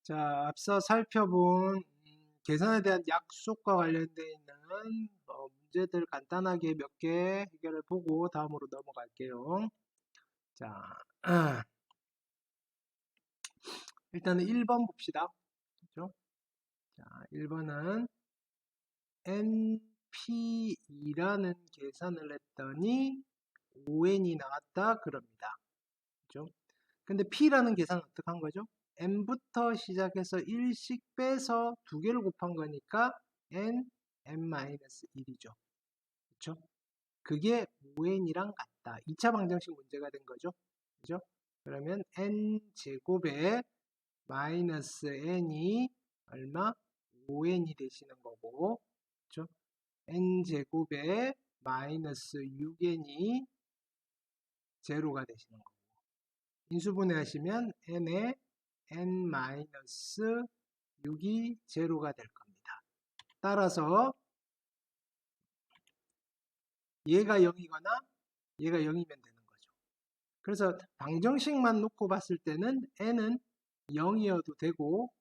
자, 앞서 살펴본 계산에 대한 약속과 관련되어 있는 문제들 간단하게 몇 개 해결해 보고 다음으로 넘어갈게요. 자, 일단은 1번 봅시다. 그죠? 자, 1번은 NP2라는 계산을 했더니 5N이 나왔다 그럽니다. 그죠? 근데 P라는 계산은 어떻게 한 거죠? N부터 시작해서 1씩 빼서 두 개를 곱한 거니까 N, N-1이죠. 그쵸? 그게 5N이랑 같다. 2차 방정식 문제가 된 거죠. 그죠? 그러면 N제곱에 마이너스 N이 얼마? 5N이 되시는 거고, 그쵸? N제곱에 마이너스 6N이 제로가 되시는 거고. 인수분해 하시면 n에 n-6이 제로가 될 겁니다. 따라서 얘가 0이거나 얘가 0이면 되는 거죠. 그래서 방정식만 놓고 봤을 때는 n은 0이어도 되고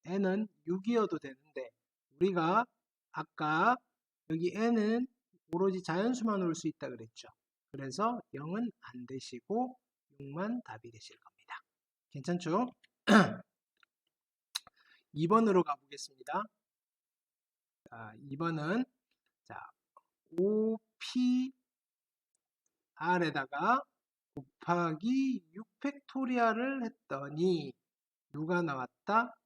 n은 6이어도 되는데 우리가 아까 여기 n은 오로지 자연수만 올 수 있다 그랬죠. 그래서 0은 안 되시고 6만 답이 되실 겁니다. 괜찮죠? 2번으로 가보겠습니다. 자, 2번은 자, OPR에다가 곱하기 6팩토리얼을 했더니 누가 나왔다?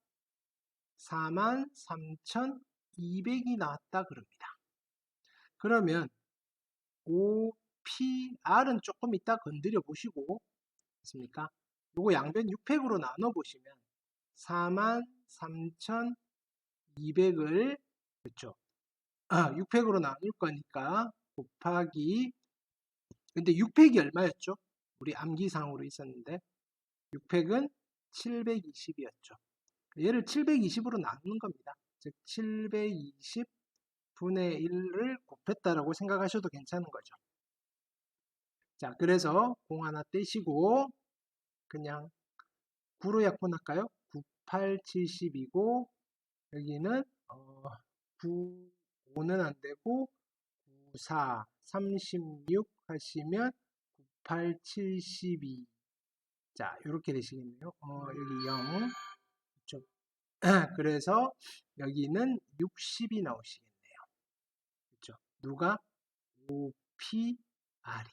43,200이 나왔다 그럽니다. 그러면 OPR은 조금 이따 건드려 보시고 있습니까? 요거 양변 6팩으로 나눠 보시면 43,200을 그렇죠. 6팩으로 나눌 거니까 곱하기 근데 6팩이 얼마였죠? 우리 암기상으로 있었는데 6팩은 720이었죠. 얘를 720으로 나누는 겁니다. 즉 720분의 1을 곱했다라고 생각하셔도 괜찮은 거죠. 자, 그래서 공 하나 떼시고 그냥 9로 약분할까요? 9, 8, 70이고 여기는 9, 5는 안 되고 9, 4, 36 하시면 9, 8, 72 자, 이렇게 되시겠네요. 여기 0. 그렇죠? 그래서 여기는 60이 나오시겠네요. 그렇죠? 누가? OPR이.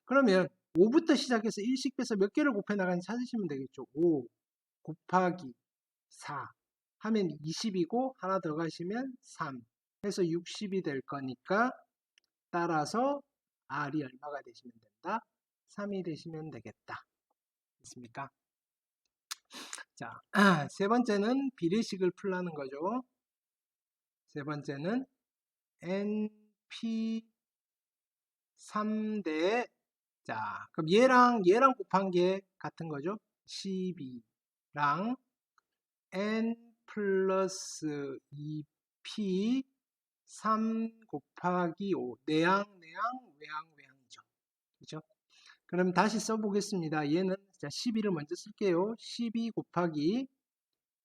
그러면 5부터 시작해서 1씩 빼서 몇 개를 곱해 나가는지 찾으시면 되겠죠. 5 곱하기 4 하면 20이고 하나 더 가시면 3 해서 60이 될 거니까 따라서 R이 얼마가 되시면 된다? 3이 되시면 되겠다. 됐습니까? 자, 세 번째는 비례식을 풀라는 거죠. 세 번째는 NP3대 자, 그럼 얘랑 곱한 게 같은 거죠. 12랑 N 플러스 2P 3 곱하기 5 내양, 외양, 외양이죠. 그죠? 그럼 다시 써보겠습니다. 얘는 자, 12를 먼저 쓸게요. 12 곱하기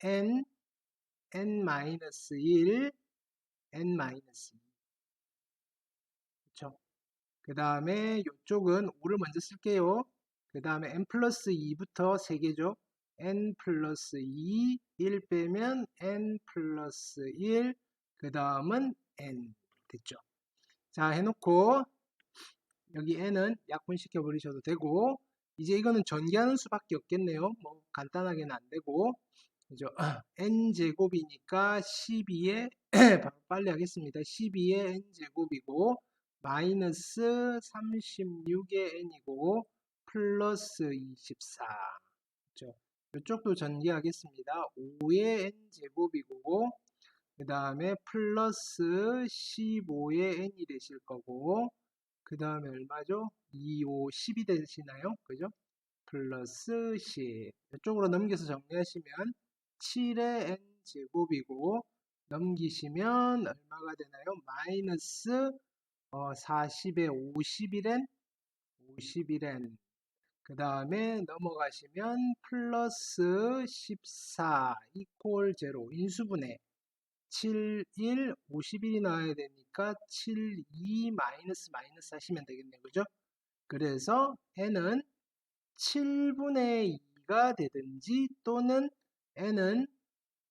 N N-1, N-2. 그쵸? 그 다음에 이쪽은 5를 먼저 쓸게요. 그 다음에 N 플러스 2부터 3개죠. N 플러스 2, 1 빼면 N 플러스 1, 그 다음은 N. 됐죠? 자, 해놓고 여기 N은 약분시켜 버리셔도 되고 이제 이거는 전개하는 수밖에 없겠네요. 뭐 간단하게는 안 되고 그죠? n제곱이니까 12에 바로 빨리 하겠습니다. 12의 n제곱이고 마이너스 36의 n이고 플러스 24 그죠? 이쪽도 전개하겠습니다. 5의 n제곱이고 그 다음에 플러스 15의 n이 되실 거고 그 다음에 얼마죠? 2, 5, 10이 되시나요? 그죠? 플러스 10 이쪽으로 넘겨서 정리하시면 7의 n제곱이고 넘기시면 얼마가 되나요? 마이너스 40의 51n 51n 그 다음에 넘어가시면 플러스 14 이퀄 0 인수분해 7, 1, 51이 나와야 되니까 7, 2 마이너스 하시면 되겠네요. 그죠? 그래서 n은 7분의 2가 되든지 또는 n은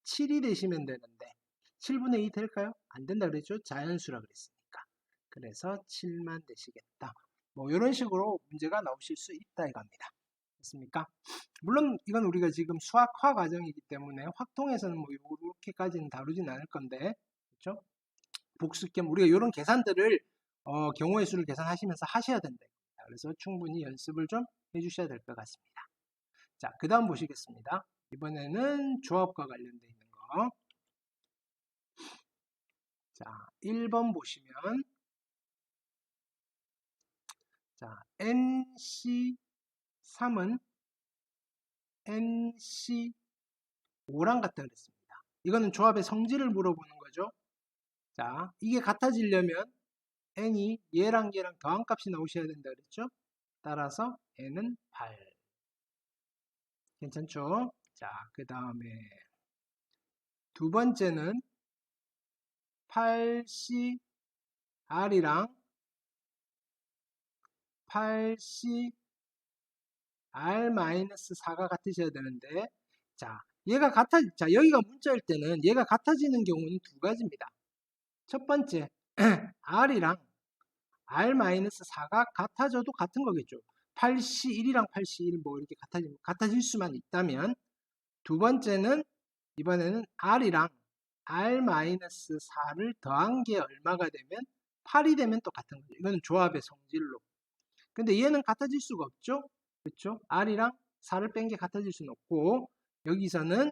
7이 되시면 되는데 7분의 2 될까요? 안 된다 그랬죠? 자연수라 그랬으니까. 그래서 7만 되시겠다. 뭐 이런 식으로 문제가 나오실 수 있다 이겁니다. 됐습니까? 물론 이건 우리가 지금 수학화 과정이기 때문에 확통에서는 뭐 이렇게까지는 다루진 않을 건데, 그렇죠? 복수 겸 우리가 이런 계산들을 경우의 수를 계산하시면서 하셔야 된다. 그래서 충분히 연습을 좀 해주셔야 될 것 같습니다. 자, 그 다음 보시겠습니다. 이번에는 조합과 관련되어 있는 거. 자, 1번 보시면 자, NC3은 NC5랑 같다 그랬습니다. 이거는 조합의 성질을 물어보는 거죠. 자, 이게 같아지려면 n이 얘랑 더한 값이 나오셔야 된다 그랬죠. 따라서 n은 8. 괜찮죠? 자, 그 다음에 두 번째는 8CR이랑 8CR-4가 같으셔야 되는데, 자, 여기가 문자일 때는 얘가 같아지는 경우는 두 가지입니다. 첫 번째, R이랑 R-4가 같아져도 같은 거겠죠. 8C1이랑 8C1 뭐 이렇게 같아질 수만 있다면, 두 번째는 이번에는 R이랑 R-4를 더한 게 얼마가 되면 8이 되면 또 같은 거죠. 이거는 조합의 성질로. 근데 얘는 같아질 수가 없죠. 그렇죠? R이랑 4를 뺀 게 같아질 수는 없고 여기서는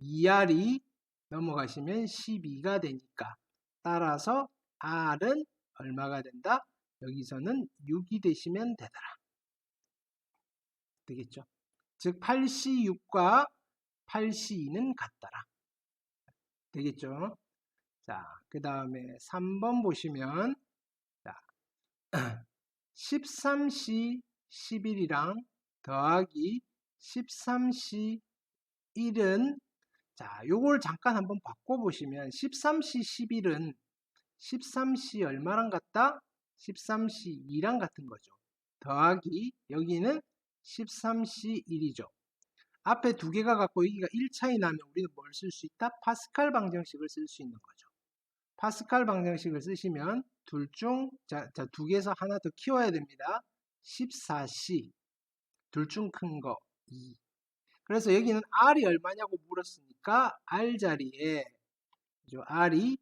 2R이 넘어가시면 12가 되니까 따라서 R은 얼마가 된다? 여기서는 6이 되시면 되더라. 되겠죠? 즉 8C6과 8C2는 같더라. 되겠죠? 자, 그 다음에 3번 보시면 자, 13C 11이랑 더하기 13C 1은 자, 요걸 잠깐 한번 바꿔보시면 13C 11은 13C 얼마랑 같다? 13C 2랑 같은 거죠. 더하기 여기는 13C 1이죠. 앞에 두 개가 같고 여기가 1 차이 나면 우리는 뭘 쓸 수 있다? 파스칼 방정식을 쓸 수 있는 거죠. 파스칼 방정식을 쓰시면 두 개에서 하나 더 키워야 됩니다. 14C 둘 중 큰 거 2. 그래서 여기는 R이 얼마냐고 물었으니까 R 자리에 R이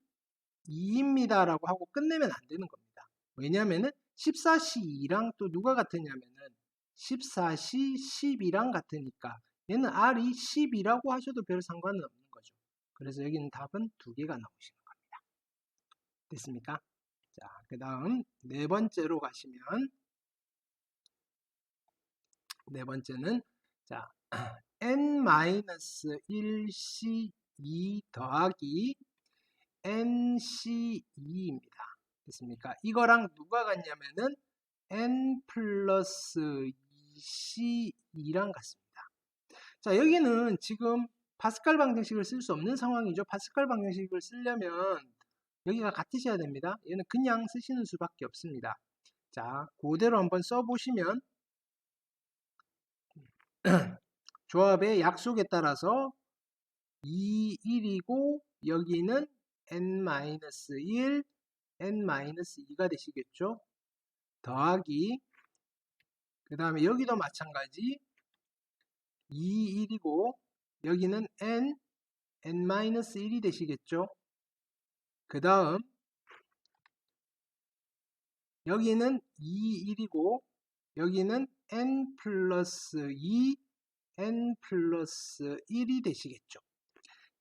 2입니다 라고 하고 끝내면 안 되는 겁니다. 왜냐하면 14C2랑 또 누가 같으냐면은 14C 12랑 같으니까 얘는 R이 10이라고 하셔도 별 상관은 없는 거죠. 그래서 여기는 답은 두 개가 나오시는 겁니다. 됐습니까? 자, 그 다음 네 번째로 가시면 네 번째는 자 n-1c2 더하기 nc2입니다. 됐습니까? 이거랑 누가 같냐면은 n 플러스 2c2랑 같습니다. 자, 여기는 지금 파스칼 방정식을 쓸 수 없는 상황이죠. 파스칼 방정식을 쓰려면 여기가 같으셔야 됩니다. 얘는 그냥 쓰시는 수밖에 없습니다. 자, 그대로 한번 써보시면 조합의 약속에 따라서 2, 1이고 여기는 n-1, n-2가 되시겠죠. 더하기 그 다음에 여기도 마찬가지 2, 1이고 여기는 n-1이 되시겠죠. 그 다음 여기는 2, 1이고 여기는 n 플러스 2, n 플러스 1이 되시겠죠.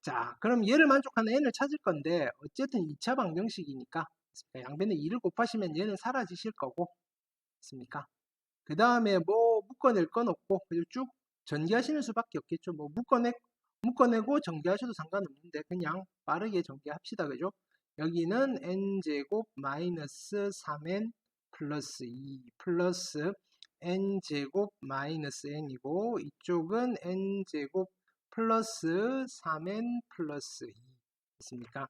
자, 그럼 얘를 만족하는 n을 찾을 건데 어쨌든 2차 방정식이니까 양변에 2를 곱하시면 얘는 사라지실 거고 있습니까? 그 다음에 뭐 묶어낼 건 없고 쭉 전개하시는 수밖에 없겠죠. 뭐 묶어내고 전개하셔도 상관없는데 그냥 빠르게 전개합시다. 그죠? 여기는 n제곱 마이너스 3n 플러스 2 플러스 n제곱 마이너스 n이고 이쪽은 n제곱 플러스 3n 플러스 2 됐습니까?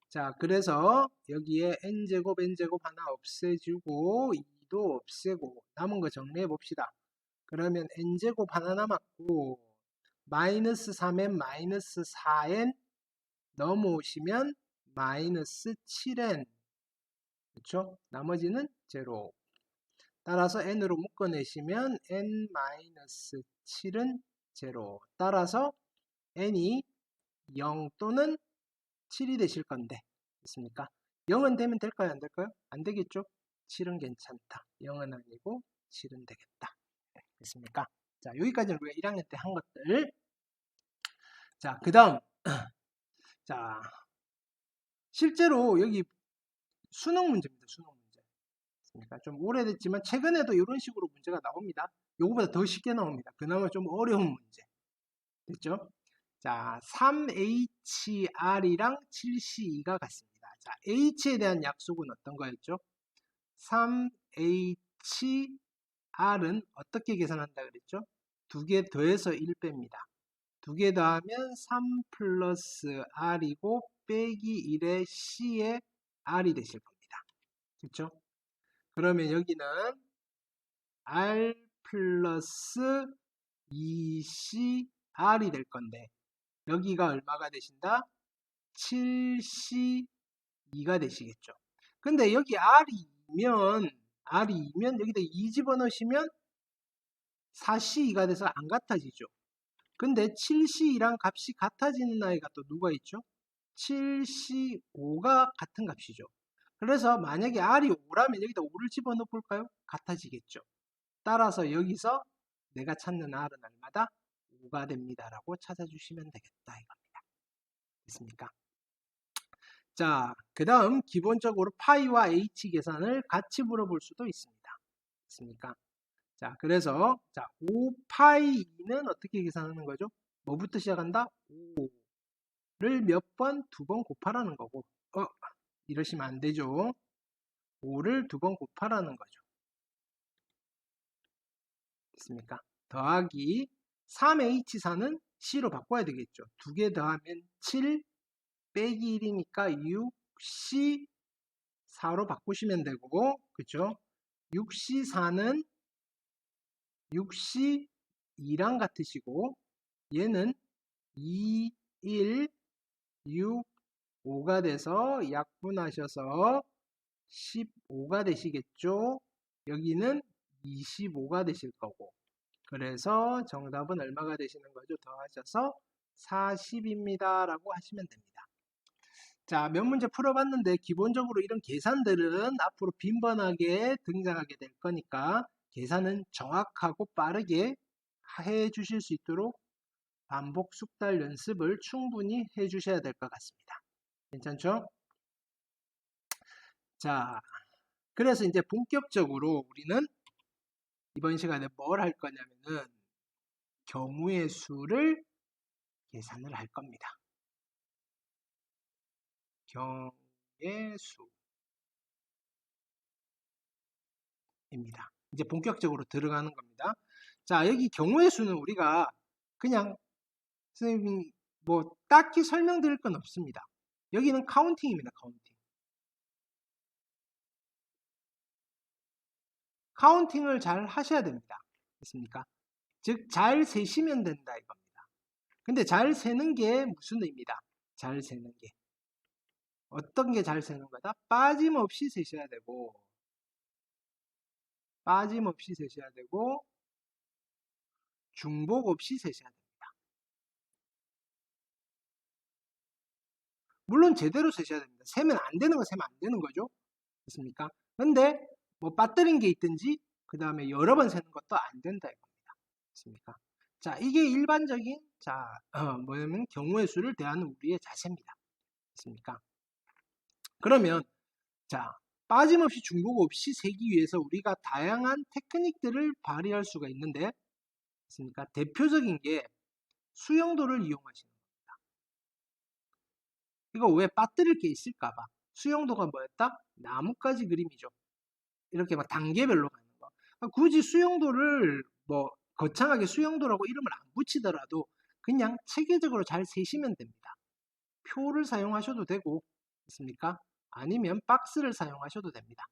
자, 그래서 여기에 n제곱 하나 없애주고 2도 없애고 남은 거 정리해 봅시다. 그러면 n제곱 하나 남았고 마이너스 3n 마이너스 4n 넘어오시면 마이너스 7n 그렇죠? 나머지는 제로. 따라서 n으로 묶어내시면 n-7은 제로. 따라서 n이 0 또는 7이 되실 건데 됐습니까? 0은 되면 될까요? 안 될까요? 안 되겠죠? 7은 괜찮다. 0은 아니고 7은 되겠다. 됐습니까? 자, 여기까지는 우리가 1학년 때 한 것들. 자, 그 다음 자, 실제로 여기 수능 문제입니다. 수능 문제. 됐습니까? 좀 오래됐지만 최근에도 이런 식으로 문제가 나옵니다. 요거보다 더 쉽게 나옵니다. 그나마 좀 어려운 문제. 됐죠? 자, 3HR이랑 7C2가 같습니다. 자, H에 대한 약속은 어떤 거였죠? 3HR은 어떻게 계산한다 그랬죠? 두 개 더해서 1 뺍니다. 두 개 더하면 3 플러스 R이고 빼기 1의 C의 R이 되실 겁니다. 그렇죠? 그러면 여기는 R 플러스 2CR이 될 건데 여기가 얼마가 되신다? 7C2가 되시겠죠. 근데 여기 R이면 여기다 2 집어넣으시면 4C2가 돼서 안 같아지죠. 근데 7C2랑 값이 같아지는 아이가 또 누가 있죠? 7C5가 같은 값이죠. 그래서 만약에 R이 5라면 여기다 5를 집어넣어 볼까요? 같아지겠죠. 따라서 여기서 내가 찾는 R은 얼마다? 5가 됩니다. 라고 찾아주시면 되겠다 이겁니다. 됐습니까? 자, 그 다음 기본적으로 파이와 H 계산을 같이 물어볼 수도 있습니다. 됐습니까? 자, 그래서 자 5파이는 어떻게 계산하는 거죠? 뭐부터 시작한다? 5를 몇 번? 2번 곱하라는 거고 이러시면 안 되죠. 5를 2번 곱하라는 거죠. 됐습니까? 더하기 3H4는 C로 바꿔야 되겠죠. 2개 더하면 7 빼기 1이니까 6C4로 바꾸시면 되고 그죠? 6C4는 6C2랑 같으시고 얘는 2, 1, 6, 5가 돼서 약분하셔서 15가 되시겠죠? 여기는 25가 되실 거고 그래서 정답은 얼마가 되시는 거죠? 더하셔서 40입니다. 라고 하시면 됩니다. 자, 몇 문제 풀어봤는데 기본적으로 이런 계산들은 앞으로 빈번하게 등장하게 될 거니까 계산은 정확하고 빠르게 해 주실 수 있도록 반복 숙달 연습을 충분히 해 주셔야 될 것 같습니다. 괜찮죠? 자, 그래서 이제 본격적으로 우리는 이번 시간에 뭘 할 거냐면은 경우의 수를 계산을 할 겁니다. 경우의 수입니다. 이제 본격적으로 들어가는 겁니다. 자, 여기 경우의 수는 우리가 그냥 선생님이 뭐 딱히 설명드릴 건 없습니다. 여기는 카운팅입니다. 카운팅. 카운팅을 잘 하셔야 됩니다. 됐습니까? 즉, 잘 세시면 된다 이겁니다. 근데 잘 세는 게 무슨 의미다? 잘 세는 게. 어떤 게 잘 세는 거다? 빠짐없이 세셔야 되고, 중복 없이 세셔야 됩니다. 물론 제대로 세셔야 됩니다. 세면 안 되는 거 세면 안 되는 거죠. 됐습니까? 근데 뭐 빠뜨린 게 있든지 그 다음에 여러 번 세는 것도 안 된다 이겁니다. 됐습니까? 자, 이게 일반적인 뭐냐면 경우의 수를 대하는 우리의 자세입니다. 됐습니까? 그러면 자, 빠짐없이 중복 없이 세기 위해서 우리가 다양한 테크닉들을 발휘할 수가 있는데 됐습니까? 대표적인 게 수영도를 이용하시는 겁니다. 이거 왜 빠뜨릴 게 있을까 봐. 수영도가 뭐였다? 나뭇가지 그림이죠. 이렇게 막 단계별로 가는 거. 굳이 수용도를 뭐 거창하게 수용도라고 이름을 안 붙이더라도 그냥 체계적으로 잘 세시면 됩니다. 표를 사용하셔도 되고, 있습니까? 아니면 박스를 사용하셔도 됩니다.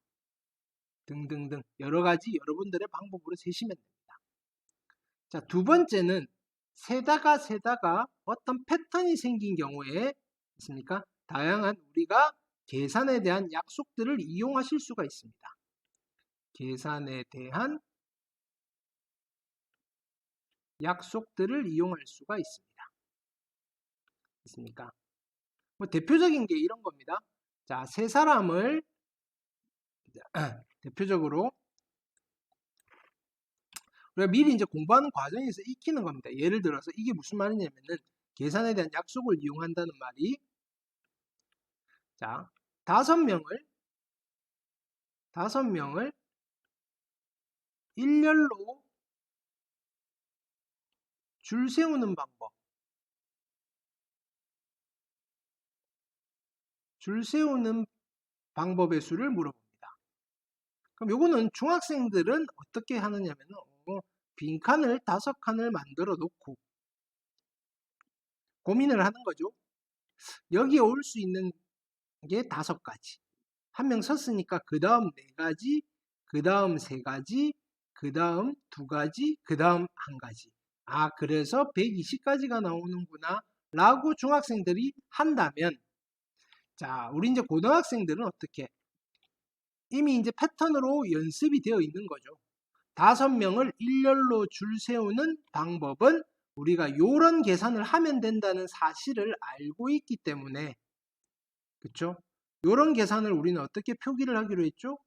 등등등 여러 가지 여러분들의 방법으로 세시면 됩니다. 자, 두 번째는 세다가 어떤 패턴이 생긴 경우에 있습니까? 다양한 우리가 계산에 대한 약속들을 이용하실 수가 있습니다. 계산에 대한 약속들을 이용할 수가 있습니다. 있습니까? 뭐 대표적인 게 이런 겁니다. 자, 세 사람을 대표적으로 우리가 미리 이제 공부하는 과정에서 익히는 겁니다. 예를 들어서 이게 무슨 말이냐면은 계산에 대한 약속을 이용한다는 말이 자, 다섯 명을 일렬로 줄 세우는 방법. 줄 세우는 방법의 수를 물어봅니다. 그럼 요거는 중학생들은 어떻게 하느냐면은 빈칸을 5칸을 만들어 놓고 고민을 하는 거죠. 여기에 올 수 있는 게 5가지. 한 명 섰으니까 그 다음 4가지, 그 다음 3가지, 그 다음 2가지, 그 다음 1가지. 아, 그래서 120가지가 나오는구나 라고 중학생들이 한다면 자, 우리 이제 고등학생들은 어떻게? 이미 이제 패턴으로 연습이 되어 있는 거죠. 5명을 일렬로 줄 세우는 방법은 우리가 요런 계산을 하면 된다는 사실을 알고 있기 때문에 그쵸? 요런 계산을 우리는 어떻게 표기를 하기로 했죠?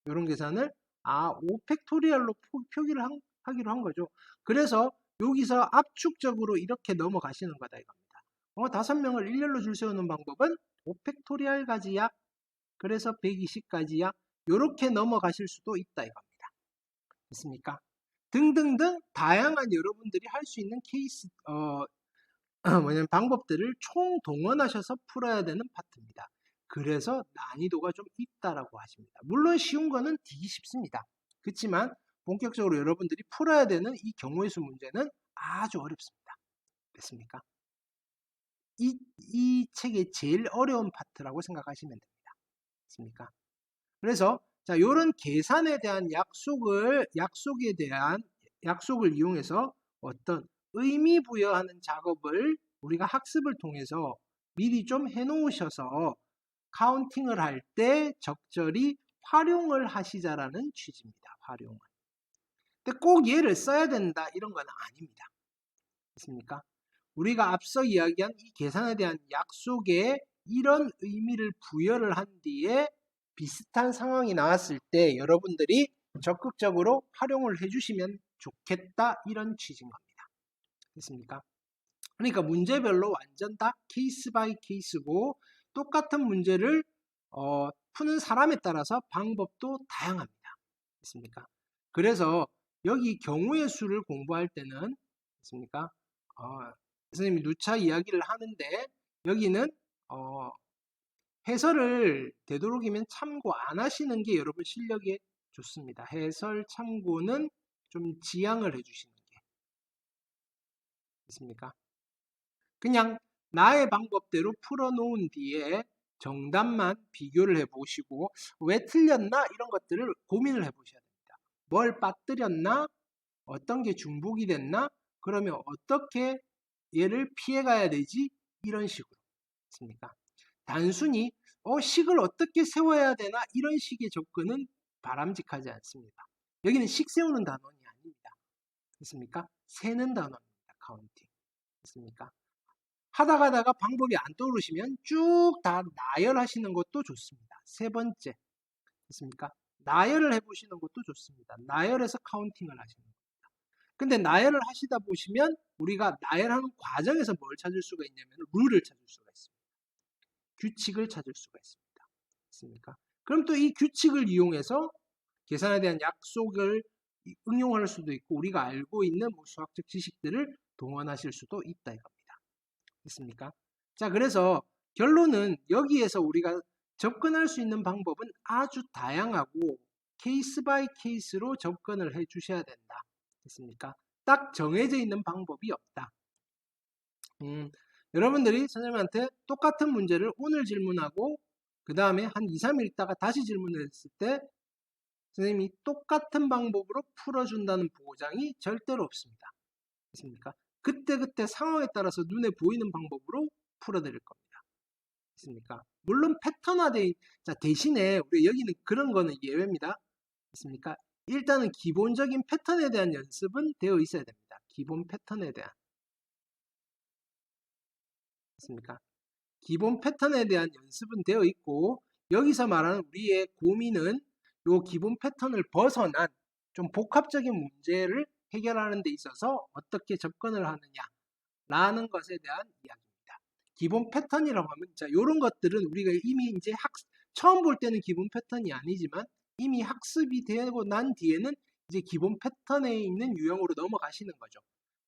요런 계산을 5팩토리얼로 표기를 하기로 한 거죠. 그래서 여기서 압축적으로 이렇게 넘어가시는 거다 이겁니다. 5명을 일렬로 줄 세우는 방법은 5팩토리얼 가지야. 그래서 120가지야. 요렇게 넘어가실 수도 있다 이겁니다. 됐습니까? 등등등 다양한 여러분들이 할 수 있는 케이스 뭐냐면 방법들을 총동원하셔서 풀어야 되는 파트입니다. 그래서 난이도가 좀 있다라고 하십니다. 물론 쉬운 거는 되게 쉽습니다. 그렇지만 본격적으로 여러분들이 풀어야 되는 이 경우의 수 문제는 아주 어렵습니다. 됐습니까? 이 책의 제일 어려운 파트라고 생각하시면 됩니다. 됐습니까? 그래서 자, 요런 계산에 대한 약속을 이용해서 어떤 의미 부여하는 작업을 우리가 학습을 통해서 미리 좀 해놓으셔서 카운팅을 할 때 적절히 활용을 하시자라는 취지입니다. 활용을. 근데 꼭 얘를 써야 된다 이런 건 아닙니다. 됐습니까? 우리가 앞서 이야기한 이 계산에 대한 약속에 이런 의미를 부여를 한 뒤에 비슷한 상황이 나왔을 때 여러분들이 적극적으로 활용을 해주시면 좋겠다 이런 취지인 겁니다. 됐습니까? 그러니까 문제별로 완전 다 케이스 바이 케이스고 똑같은 문제를 푸는 사람에 따라서 방법도 다양합니다. 됐습니까? 그래서 여기 경우의 수를 공부할 때는 됐습니까? 선생님이 누차 이야기를 하는데 여기는 해설을 되도록이면 참고 안 하시는 게 여러분 실력에 좋습니다. 해설 참고는 좀 지양을 해주시는 게 있습니까? 그냥 나의 방법대로 풀어놓은 뒤에 정답만 비교를 해보시고 왜 틀렸나 이런 것들을 고민을 해보셔야 됩니다. 뭘 빠뜨렸나? 어떤 게 중복이 됐나? 그러면 어떻게 얘를 피해가야 되지? 이런 식으로 있습니까? 단순히 식을 어떻게 세워야 되나 이런 식의 접근은 바람직하지 않습니다. 여기는 식 세우는 단원이 아닙니다. 됐습니까? 세는 단원입니다. 카운팅. 됐습니까? 하다 가다가 방법이 안 떠오르시면 쭉 다 나열하시는 것도 좋습니다. 세 번째. 됐습니까? 나열을 해보시는 것도 좋습니다. 나열해서 카운팅을 하시는 겁니다. 근데 나열을 하시다 보시면 우리가 나열하는 과정에서 뭘 찾을 수가 있냐면 룰을 찾을 수가 있습니다. 규칙을 찾을 수가 있습니다. 있습니까? 그럼 또 이 규칙을 이용해서 계산에 대한 약속을 응용할 수도 있고 우리가 알고 있는 수학적 지식들을 동원하실 수도 있다 이겁니다. 됐습니까? 자, 그래서 결론은 여기에서 우리가 접근할 수 있는 방법은 아주 다양하고 케이스 바이 케이스로 접근을 해 주셔야 된다. 됐습니까? 딱 정해져 있는 방법이 없다. 여러분들이 선생님한테 똑같은 문제를 오늘 질문하고 그 다음에 한 2, 3일 있다가 다시 질문을 했을 때 선생님이 똑같은 방법으로 풀어준다는 보장이 절대로 없습니다. 됐습니까? 그때그때 상황에 따라서 눈에 보이는 방법으로 풀어드릴 겁니다. 됐습니까? 물론 패턴화된, 자, 대신에 우리 여기는 그런 거는 예외입니다. 됐습니까? 일단은 기본적인 패턴에 대한 연습은 되어 있어야 됩니다. 기본 패턴에 대한. 됐습니까? 기본 패턴에 대한 연습은 되어 있고 여기서 말하는 우리의 고민은 이 기본 패턴을 벗어난 좀 복합적인 문제를 해결하는 데 있어서 어떻게 접근을 하느냐라는 것에 대한 이야기입니다. 기본 패턴이라고 하면 자, 이런 것들은 우리가 이미 이제 처음 볼 때는 기본 패턴이 아니지만 이미 학습이 되고 난 뒤에는 이제 기본 패턴에 있는 유형으로 넘어가시는 거죠.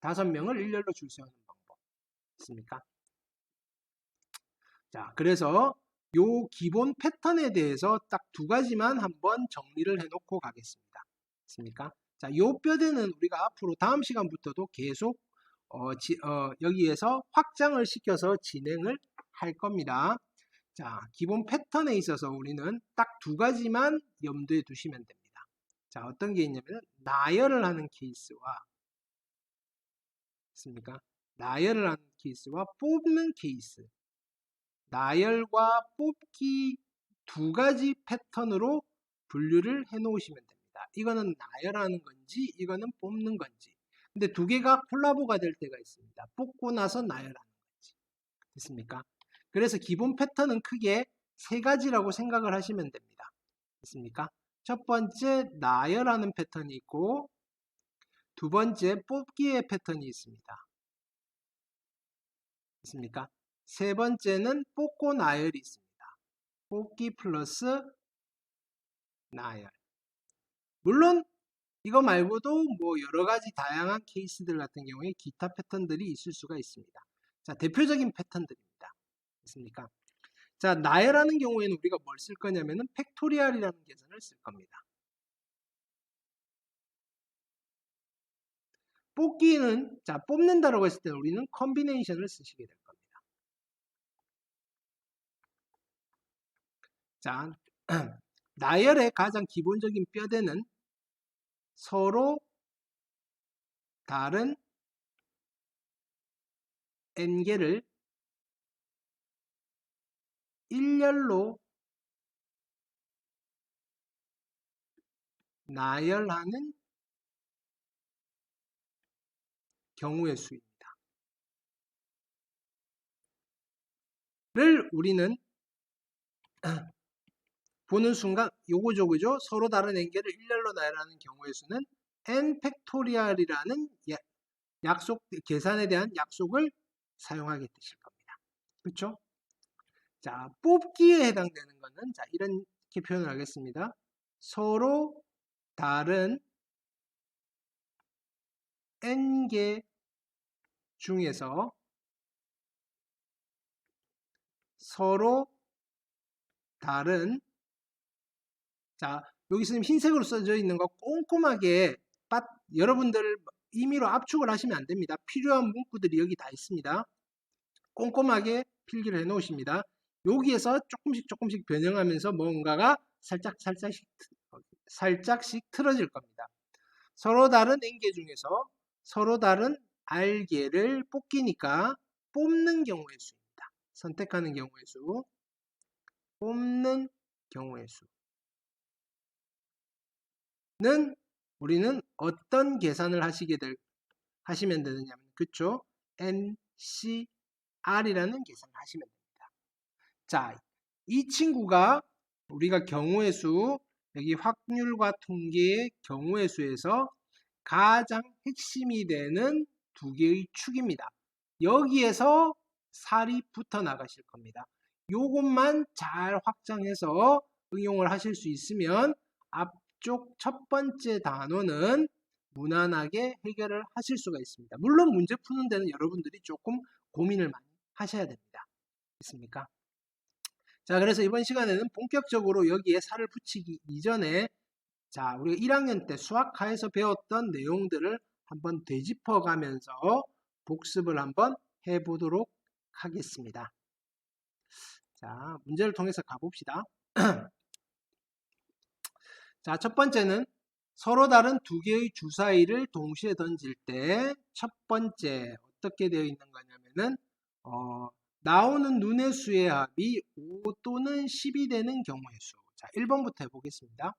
5명을 일렬로 줄 세우는 방법. 있습니까? 자, 그래서 요 기본 패턴에 대해서 딱 2가지만 한번 정리를 해놓고 가겠습니다. 있습니까? 자, 요 뼈대는 우리가 앞으로 다음 시간부터도 계속 여기에서 확장을 시켜서 진행을 할 겁니다. 자, 기본 패턴에 있어서 우리는 딱 2가지만 염두에 두시면 됩니다. 자, 어떤 게 있냐면 나열을 하는 케이스와 있습니까? 나열을 하는 케이스와 뽑는 케이스. 나열과 뽑기 2가지 패턴으로 분류를 해 놓으시면 됩니다. 이거는 나열하는 건지 이거는 뽑는 건지. 근데 2개가 콜라보가 될 때가 있습니다. 뽑고 나서 나열하는 건지. 됐습니까? 그래서 기본 패턴은 크게 3가지라고 생각을 하시면 됩니다. 됐습니까? 첫 번째 나열하는 패턴이 있고 2번째 뽑기의 패턴이 있습니다. 됐습니까? 3번째는 뽑고 나열이 있습니다. 뽑기 플러스 나열. 물론 이거 말고도 뭐 여러가지 다양한 케이스들 같은 경우에 기타 패턴들이 있을 수가 있습니다. 자, 대표적인 패턴들입니다. 됐습니까? 자, 나열하는 경우에는 우리가 뭘 쓸 거냐면은 팩토리얼이라는 계산을 쓸 겁니다. 뽑기는, 자, 뽑는다라고 했을 때 우리는 컨비네이션을 쓰시게 될 겁니다. 자, 나열의 가장 기본적인 뼈대는 서로 다른 n개를 일렬로 나열하는 경우의 수입니다. 를 우리는 보는 순간 요거죠, 그죠? 서로 다른 n개를 일렬로 나열하는 경우의 수는 n 팩토리얼이라는 약속, 계산에 대한 약속을 사용하게 되실 겁니다. 그렇죠? 자, 뽑기에 해당되는 거는 자, 이렇게 표현을 하겠습니다. 서로 다른 n개 중에서 서로 다른, 자, 여기 지금 흰색으로 써져 있는 거 꼼꼼하게 여러분들 임의로 압축을 하시면 안 됩니다. 필요한 문구들이 여기 다 있습니다. 꼼꼼하게 필기를 해 놓으십니다. 여기에서 조금씩 변형하면서 뭔가가 살짝씩 틀어질 겁니다. 서로 다른 n개 중에서 서로 다른 r개를 뽑기니까 뽑는 경우의 수입니다. 선택하는 경우의 수, 뽑는 경우의 수는 우리는 어떤 계산을 하시면 되느냐면, 그쵸? NCR이라는 계산을 하시면 됩니다. 자, 이 친구가 우리가 경우의 수, 여기 확률과 통계의 경우의 수에서 가장 핵심이 되는 2개의 축입니다. 여기에서 살이 붙어 나가실 겁니다. 요것만 잘 확장해서 응용을 하실 수 있으면 앞쪽 첫 번째 단원은 무난하게 해결을 하실 수가 있습니다. 물론 문제 푸는 데는 여러분들이 조금 고민을 많이 하셔야 됩니다. 됐습니까? 자, 그래서 이번 시간에는 본격적으로 여기에 살을 붙이기 이전에 자, 우리가 1학년 때 수학하에서 배웠던 내용들을 한번 되짚어 가면서 복습을 한번 해보도록 하겠습니다. 자, 문제를 통해서 가봅시다. 자, 첫 번째는 서로 다른 두 개의 주사위를 동시에 던질 때 첫 번째 어떻게 되어 있는 거냐면은 나오는 눈의 수의 합이 5 또는 10이 되는 경우의 수. 자, 1번부터 해보겠습니다.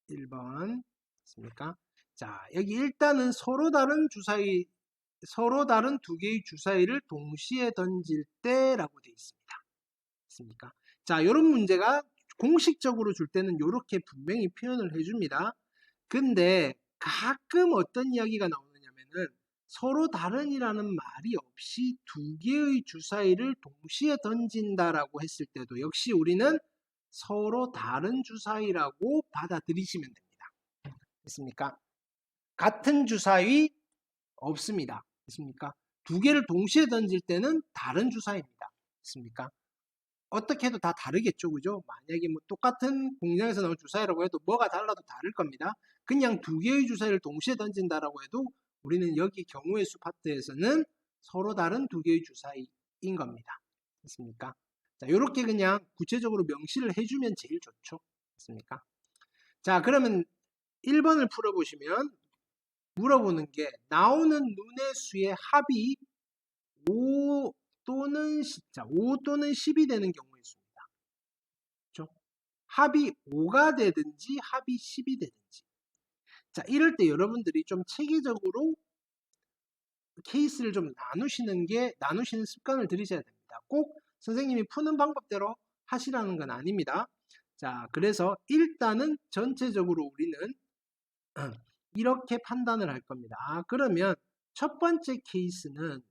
1번 있습니까? 자, 여기 일단은 서로 다른 두 개의 주사위를 동시에 던질 때라고 되어 있습니다. 있습니까? 자, 이런 문제가 공식적으로 줄 때는 이렇게 분명히 표현을 해줍니다. 근데 가끔 어떤 이야기가 나오느냐면은 서로 다른이라는 말이 없이 두 개의 주사위를 동시에 던진다라고 했을 때도 역시 우리는 서로 다른 주사위라고 받아들이시면 됩니다. 됐습니까? 같은 주사위 없습니다. 됐습니까? 두 개를 동시에 던질 때는 다른 주사위입니다. 됐습니까? 어떻게 해도 다 다르겠죠, 그죠? 만약에 뭐 똑같은 공장에서 나온 주사위라고 해도 뭐가 달라도 다를 겁니다. 그냥 두 개의 주사위를 동시에 던진다라고 해도 우리는 여기 경우의 수 파트에서는 서로 다른 두 개의 주사위인 겁니다. 됐습니까? 자, 이렇게 그냥 구체적으로 명시를 해주면 제일 좋죠. 됐습니까? 자, 그러면 1번을 풀어보시면 물어보는 게 나오는 눈의 수의 합이 5 또는 10이 되는 경우의 수입니다. 그렇죠? 합이 5가 되든지 합이 10이 되든지. 자, 이럴 때 여러분들이 좀 체계적으로 케이스를 좀 나누시는 습관을 들이셔야 됩니다. 꼭 선생님이 푸는 방법대로 하시라는 건 아닙니다. 자, 그래서 일단은 전체적으로 우리는 이렇게 판단을 할 겁니다. 그러면 첫 번째 케이스는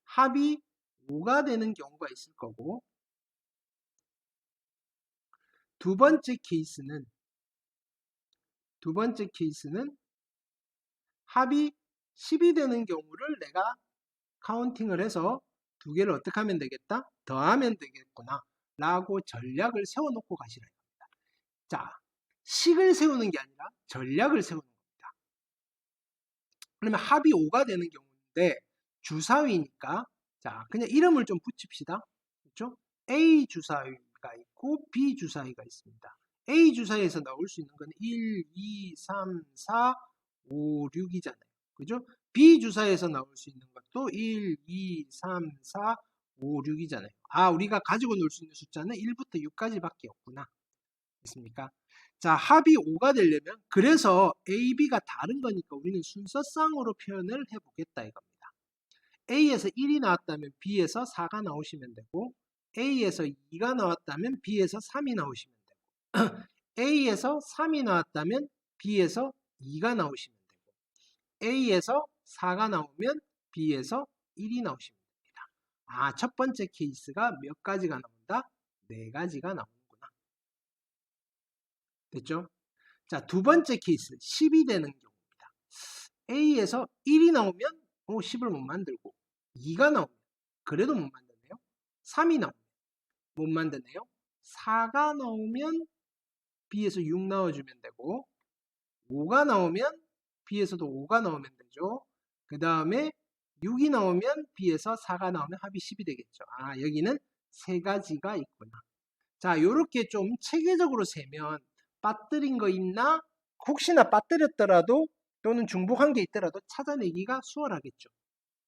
합이 5가 되는 경우가 있을 거고 두 번째 케이스는 합이 10이 되는 경우를 내가 카운팅을 해서 두 개를 어떻게 하면 되겠다? 더하면 되겠구나 라고 전략을 세워놓고 가시라 겁니다. 자, 식을 세우는 게 아니라 전략을 세우는 겁니다. 그러면 합이 5가 되는 경우인데 주사위니까 자, 그냥 이름을 좀 붙입시다. 그렇죠? A 주사위가 있고 B 주사위가 있습니다. A 주사위에서 나올 수 있는 건 1, 2, 3, 4, 5, 6이잖아요. 그죠? B 주사위에서 나올 수 있는 것도 1, 2, 3, 4, 5, 6이잖아요. 우리가 가지고 놀 수 있는 숫자는 1부터 6까지밖에 없구나. 됐습니까? 자, 합이 5가 되려면 그래서 A, B가 다른 거니까 우리는 순서상으로 표현을 해보겠다 이겁니다. A에서 1이 나왔다면 B에서 4가 나오시면 되고 A에서 2가 나왔다면 B에서 3이 나오시면 되고 A에서 3이 나왔다면 B에서 2가 나오시면 되고 A에서 4가 나오면 B에서 1이 나오시면 됩니다. 첫 번째 케이스가 몇 가지가 나온다? 4가지가 나오는구나. 됐죠? 자, 두 번째 케이스 10이 되는 경우입니다. A에서 1이 나오면 10을 못 만들고 2가 나오면 그래도 못 만드네요. 3이 나오면 못 만드네요. 4가 나오면 B에서 6 넣어주면 되고 5가 나오면 B에서도 5가 나오면 되죠. 그 다음에 6이 나오면 B에서 4가 나오면 합이 10이 되겠죠. 여기는 3가지가 있구나. 자, 요렇게 좀 체계적으로 세면 빠뜨린 거 있나? 혹시나 빠뜨렸더라도 또는 중복한 게 있더라도 찾아내기가 수월하겠죠.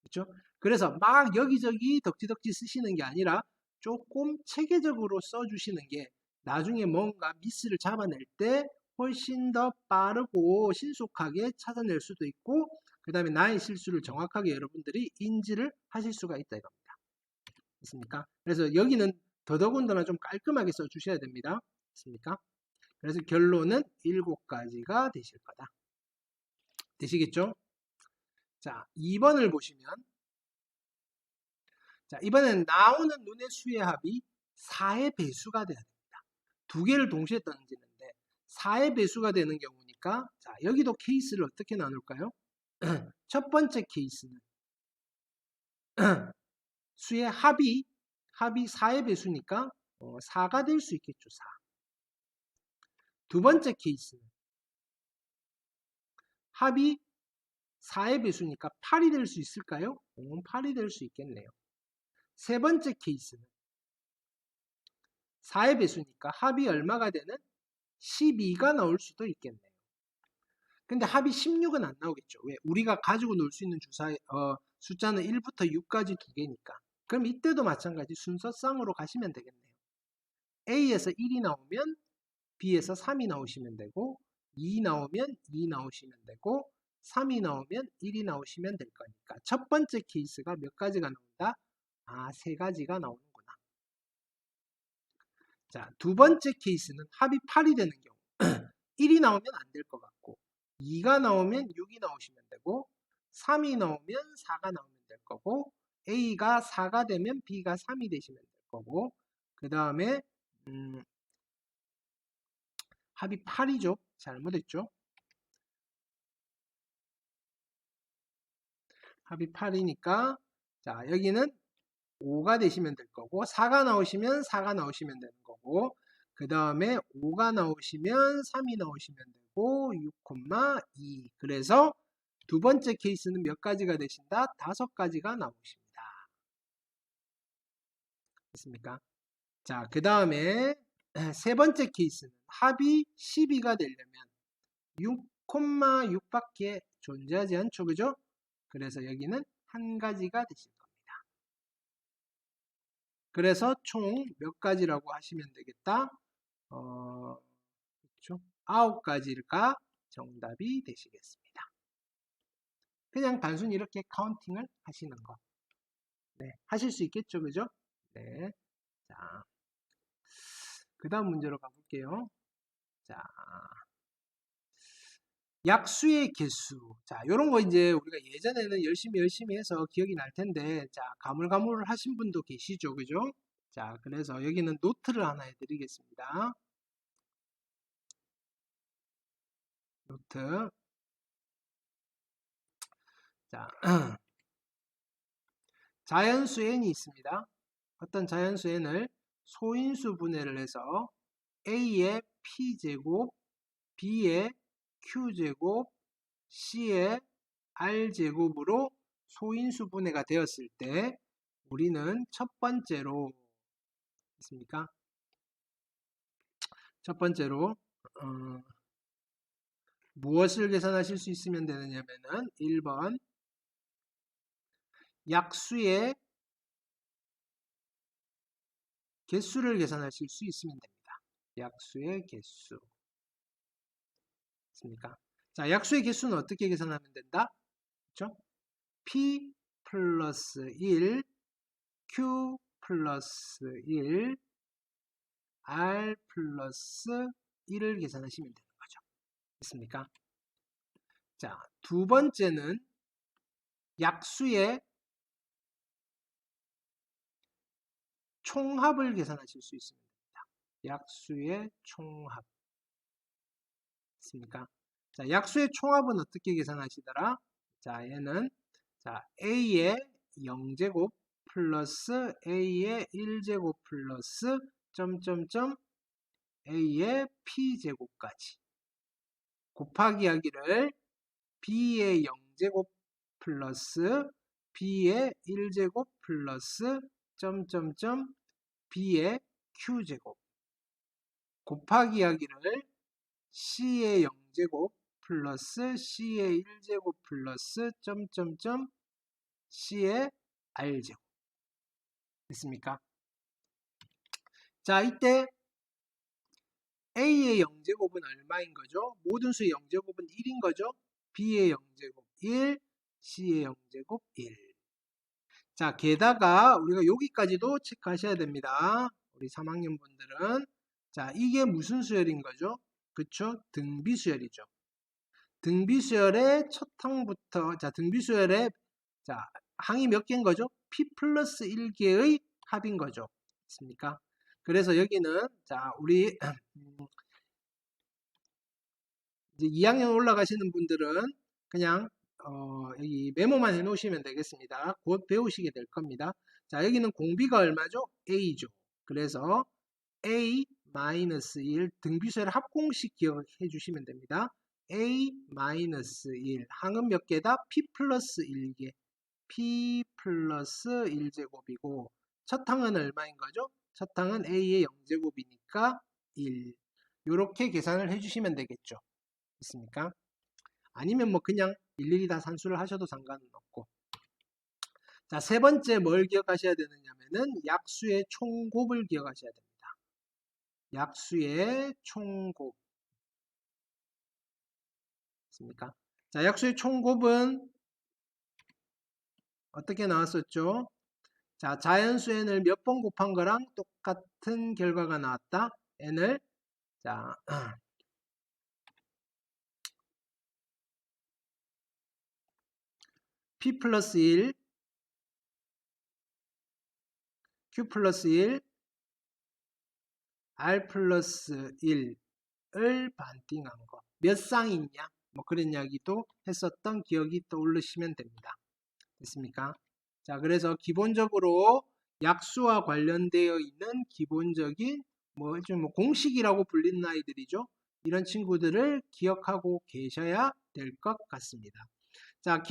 그렇죠? 그래서 막 여기저기 덕지덕지 쓰시는 게 아니라 조금 체계적으로 써주시는 게 나중에 뭔가 미스를 잡아낼 때 훨씬 더 빠르고 신속하게 찾아낼 수도 있고 그 다음에 나의 실수를 정확하게 여러분들이 인지를 하실 수가 있다 이겁니다. 있습니까? 그래서 여기는 더더군다나 좀 깔끔하게 써주셔야 됩니다. 있습니까? 그래서 결론은 7가지가 되실 거다. 되시겠죠? 자, 2번을 보시면 자, 이번엔 나오는 눈의 수의 합이 4의 배수가 돼야 됩니다. 두 개를 동시에 던지는데 4의 배수가 되는 경우니까 자, 여기도 케이스를 어떻게 나눌까요? 첫 번째 케이스는 수의 합이 4의 배수니까 4가 될 수 있겠죠. 4. 두 번째 케이스는 합이 4의 배수니까 8이 될 수 있을까요? 8이 될 수 있겠네요. 세 번째 케이스는 4의 배수니까 합이 얼마가 되는 12가 나올 수도 있겠네요. 근데 합이 16은 안 나오겠죠. 왜? 우리가 가지고 놀 수 있는 숫자는 1부터 6까지 두 개니까. 그럼 이때도 마찬가지 순서상으로 가시면 되겠네요. A에서 1이 나오면 B에서 3이 나오시면 되고 2 나오면 2 나오시면 되고 3이 나오면 1이 나오시면 될 거니까 첫 번째 케이스가 몇 가지가 나온다? 세 가지가 나오는구나. 자, 두 번째 케이스는 합이 8이 되는 경우 1이 나오면 안 될 것 같고 2가 나오면 6이 나오시면 되고 3이 나오면 4가 나오면 될 거고 A가 4가 되면 B가 3이 되시면 될 거고 그 다음에 합이 8이죠. 잘못했죠. 합이 8이니까 자 여기는 5가 되시면 될 거고 4가 나오시면 4가 나오시면 되는 거고 그 다음에 5가 나오시면 3이 나오시면 되고 6,2 그래서 두 번째 케이스는 몇 가지가 되신다? 5가지가 나오십니다. 됐습니까? 자, 그 다음에 세 번째 케이스는 합이 12가 되려면 6,6밖에 존재하지 않죠. 그죠? 그래서 여기는 한 가지가 되실 겁니다. 그래서 총 몇 가지라고 하시면 되겠다? 그렇죠? 9가지가 정답이 되시겠습니다. 그냥 단순히 이렇게 카운팅을 하시는 거. 네, 하실 수 있겠죠, 그죠? 네. 자, 그 다음 문제로 가볼게요. 자, 약수의 개수. 자, 요런 거 이제 우리가 예전에는 열심히 해서 기억이 날 텐데, 자, 가물가물 하신 분도 계시죠, 그죠? 자, 그래서 여기는 노트를 하나 해드리겠습니다. 노트. 자, 자연수 n이 있습니다. 어떤 자연수 n을 소인수 분해를 해서 a의 p제곱, b의 q제곱, c의 r제곱으로 소인수 분해가 되었을 때 우리는 첫 번째로 있습니까? 첫 번째로 무엇을 계산하실 수 있으면 되느냐면은 1번 약수의 개수를 계산하실 수 있으면 됩니다. 약수의 개수. 있습니까? 자, 약수의 개수는 어떻게 계산하면 된다? 그렇죠? P 플러스 1, Q 플러스 1, R 플러스 1을 계산하시면 되는 거죠. 있습니까? 자, 두 번째는 약수의 총합을 계산하실 수 있습니다. 약수의 총합. 있습니까? 자, 약수의 총합은 어떻게 계산하시더라? 자, 얘는 자, A의 0제곱 플러스 A의 1제곱 플러스 점점점 A의 P제곱까지 곱하기 하기를 B의 0제곱 플러스 B의 1제곱 플러스 점점점 B의 Q제곱 곱하기 하기를 C의 0제곱 플러스 C의 1제곱 플러스 점점점 C의 R제곱 됐습니까? 자, 이때 A의 0제곱은 얼마인 거죠? 모든 수의 0제곱은 1인 거죠? B의 0제곱 1, C의 0제곱 1. 자, 게다가 우리가 여기까지도 체크하셔야 됩니다. 우리 3학년 분들은. 자, 이게 무슨 수열인 거죠? 그쵸? 등비수열이죠. 등비수열의 첫 항부터, 자, 등비수열의, 자, 항이 몇 개인 거죠? P 플러스 1개의 합인 거죠. 있습니까? 그래서 여기는, 자, 우리, 이제 2학년 올라가시는 분들은 그냥 여기 메모만 해 놓으시면 되겠습니다. 곧 배우시게 될 겁니다. 자, 여기는 공비가 얼마죠? A죠. 그래서 A A-1 등비수의 합공식 기억해 주시면 됩니다. A-1 항은 몇 개다? P 플러스 1개. P 플러스 1제곱이고 첫 항은 얼마인 거죠? 첫 항은 A의 0제곱이니까 1. 이렇게 계산을 해주시면 되겠죠. 있습니까? 아니면 뭐 그냥 일일이 다 산수를 하셔도 상관은 없고. 자, 세 번째 뭘 기억하셔야 되느냐면은 약수의 총곱을 기억하셔야 됩니다. 약수의 총곱. 있습니까? 자, 약수의 총곱은 어떻게 나왔었죠? 자, 자연수 n을 몇 번 곱한 거랑 똑같은 결과가 나왔다. n을 자 p 플러스 1, q 플러스 1, r 플러스 1을 반띵한 거. 몇 쌍이 있냐? 뭐 그런 이야기도 했었던 기억이 떠오르시면 됩니다. 됐습니까? 자, 그래서 기본적으로 약수와 관련되어 있는 기본적인 뭐 공식이라고 불리는 아이들이죠. 이런 친구들을 기억하고 계셔야 될 것 같습니다. 자,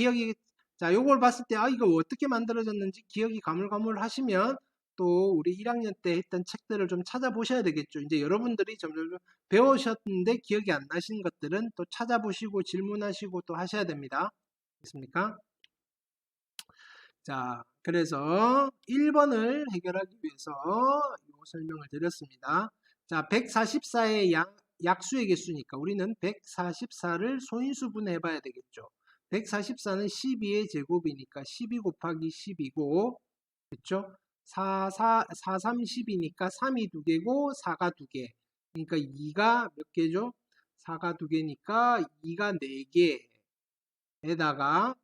자, 요걸 봤을 때, 이거 어떻게 만들어졌는지 기억이 가물가물하시면 또 우리 1학년 때 했던 책들을 좀 찾아보셔야 되겠죠. 이제 여러분들이 점점 배우셨는데 기억이 안 나신 것들은 또 찾아보시고 질문하시고 또 하셔야 됩니다. 됐습니까? 자, 그래서 1번을 해결하기 위해서 이 설명을 드렸습니다. 자, 144의 약수의 개수니까 우리는 144를 소인수분해 봐야 되겠죠. 144는 12의 제곱이니까 12 곱하기 10이고, 그렇죠? 4, 3, 10이니까 3이 2개고 4가 2개. 그러니까 2가 몇 개죠? 4가 2개니까 2가 4개에다가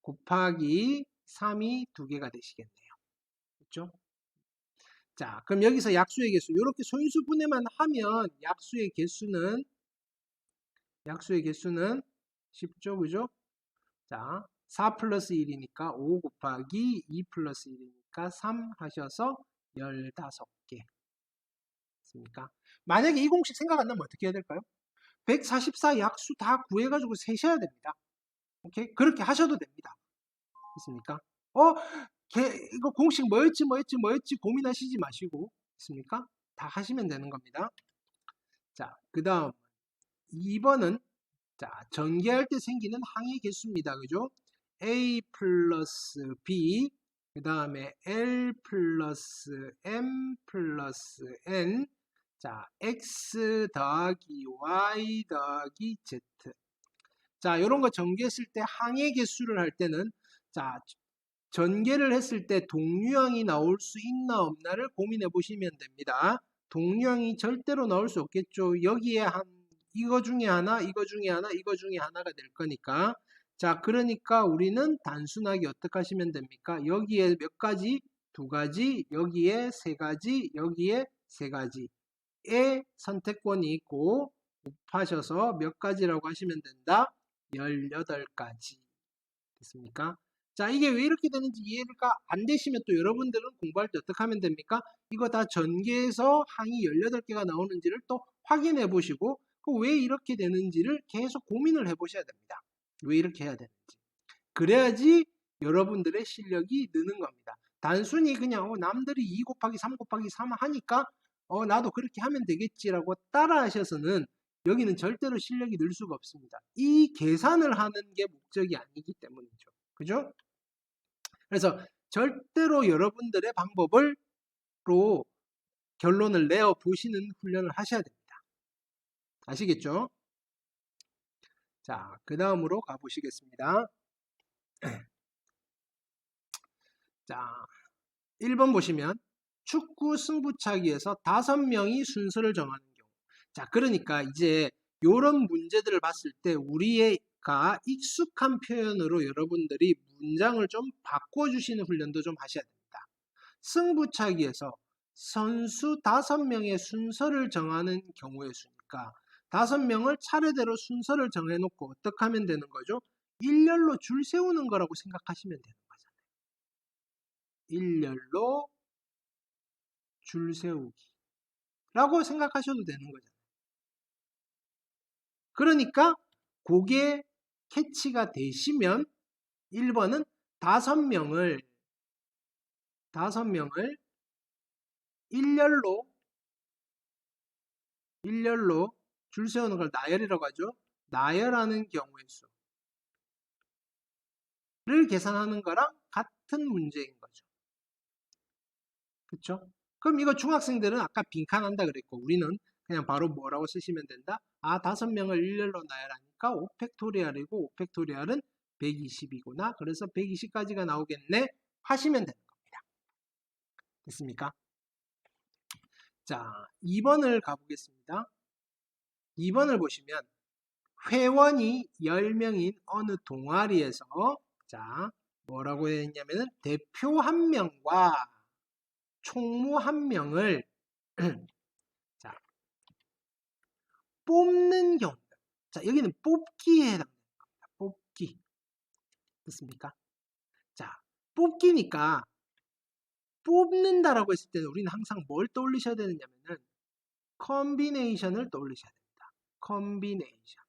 곱하기 3이 2개가 되시겠네요. 그렇죠? 자, 그럼 여기서 약수의 개수, 이렇게 소인수분해만 하면 약수의 개수는 쉽죠, 그죠? 자, 4 플러스 1이니까 5 곱하기 2 플러스 1이니까 3 하셔서 15개. 있습니까? 만약에 이 공식 생각 안 나면 어떻게 해야 될까요? 144 약수 다 구해가지고 세셔야 됩니다. 오케이? 그렇게 하셔도 됩니다. 있습니까? 이거 공식 뭐였지 고민하시지 마시고, 있습니까? 다 하시면 되는 겁니다. 자, 그 다음 2번은 자, 전개할 때 생기는 항의 개수입니다. 그죠? A 플러스 B, 그 다음에 L 플러스 M 플러스 N, 자, X 더하기 Y 더하기 Z. 자, 이런 거 전개했을 때 항의 개수를 할 때는 자, 전개를 했을 때 동류항이 나올 수 있나 없나를 고민해 보시면 됩니다. 동류항이 절대로 나올 수 없겠죠. 여기에 이거 중에 하나, 이거 중에 하나, 이거 중에 하나가 될 거니까. 자, 그러니까 우리는 단순하게 어떻게 하시면 됩니까? 여기에 몇 가지? 2가지, 여기에 3가지, 여기에 3가지의 선택권이 있고 곱하셔서 몇 가지라고 하시면 된다? 18가지. 됐습니까? 자, 이게 왜 이렇게 되는지 이해가 안 되시면 또 여러분들은 공부할 때 어떻게 하면 됩니까? 이거 다 전개해서 항이 18개가 나오는지를 또 확인해 보시고 왜 이렇게 되는지를 계속 고민을 해 보셔야 됩니다. 왜 이렇게 해야 되는지. 그래야지 여러분들의 실력이 느는 겁니다. 단순히 그냥 남들이 2 곱하기 3 곱하기 3 하니까 나도 그렇게 하면 되겠지라고 따라 하셔서는 여기는 절대로 실력이 늘 수가 없습니다. 이 계산을 하는 게 목적이 아니기 때문이죠. 그죠? 그래서 절대로 여러분들의 방법으로 결론을 내어 보시는 훈련을 하셔야 됩니다. 아시겠죠? 자, 그 다음으로 가보시겠습니다. 자, 1번 보시면 축구 승부차기에서 5명이 순서를 정하는 경우. 자, 그러니까 이제 이런 문제들을 봤을 때 우리가 익숙한 표현으로 여러분들이 문장을 좀 바꿔주시는 훈련도 좀 하셔야 됩니다. 승부차기에서 선수 5명의 순서를 정하는 경우의 수니까 5명을 차례대로 순서를 정해놓고 어떻게 하면 되는 거죠? 일렬로 줄 세우는 거라고 생각하시면 되는 거잖아요. 일렬로 줄 세우기. 라고 생각하셔도 되는 거죠. 그러니까 그게 캐치가 되시면 1번은 5명을 일렬로 줄 세우는 걸 나열이라고 하죠. 나열하는 경우의 수를 계산하는 거랑 같은 문제인 거죠. 그렇죠? 그럼 이거 중학생들은 아까 빈칸한다 그랬고 우리는 그냥 바로 뭐라고 쓰시면 된다? 5명을 일렬로 나열하니까 5팩토리얼이고 5팩토리얼은 120이구나. 그래서 120까지가 나오겠네. 하시면 되는 겁니다. 됐습니까? 자, 2번을 가보겠습니다. 2번을 보시면 회원이 10명인 어느 동아리에서 자, 뭐라고 되어 있냐면은 대표 1명과 총무 1명을 자, 뽑는 경우. 자, 여기는 뽑기에 해당됩니다. 뽑기. 됐습니까? 자, 뽑기니까 뽑는다라고 했을 때는 우리는 항상 뭘 떠올리셔야 되느냐면은 컨비네이션을 떠올리셔야 됩니다. 컨비네이션.